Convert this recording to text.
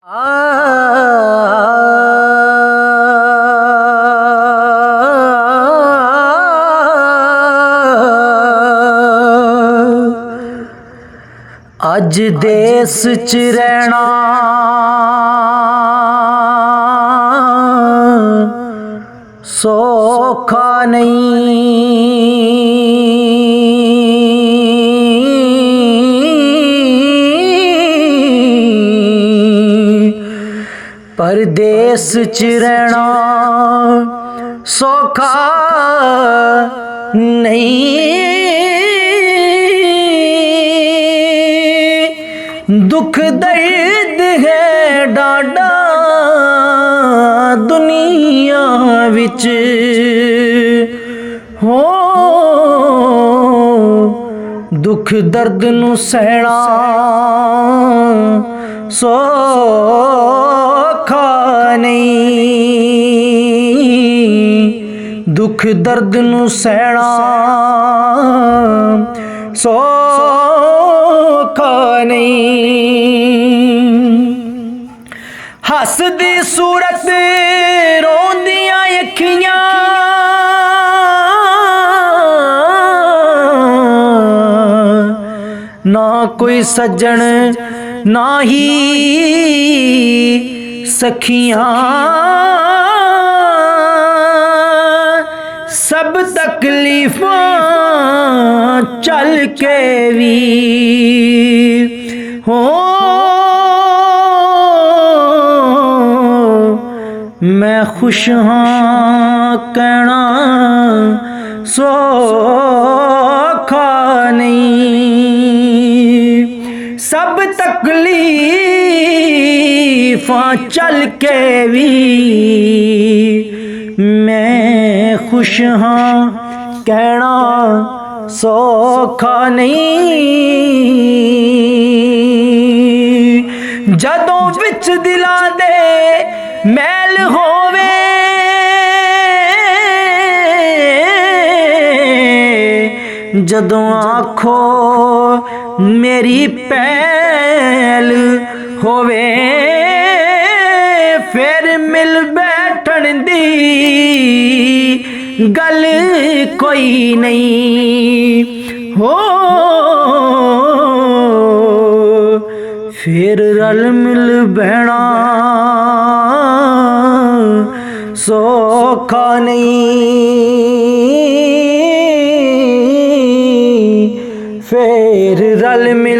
अज देश च रहना सौखा नहीं, परदेस च रहना सौखा नहीं। दुख दर्द है डाडा दुनिया विच हो, दुख दर्द नू सहना सौखा नहीं, दुख दर्द नू सहना सौखा नहीं। हसदी सूरत रोंदियां अखियां ना कोई सज्जन ना ही सखियां, सब तकलीफां चल के भी हो, मैं खुश हाँ कहना सौखा नहीं। सब तकलीफां चल के भी मैं खुश हाँ कहना सौखा नहीं। जदों विच दिलां दे मैल होवे जदों आखो मेरी पैल होवे, फिर मिल बैठन दी गल कोई नहीं हो, फिर रल मिल बहना सौखा नहीं, फिर रल मिल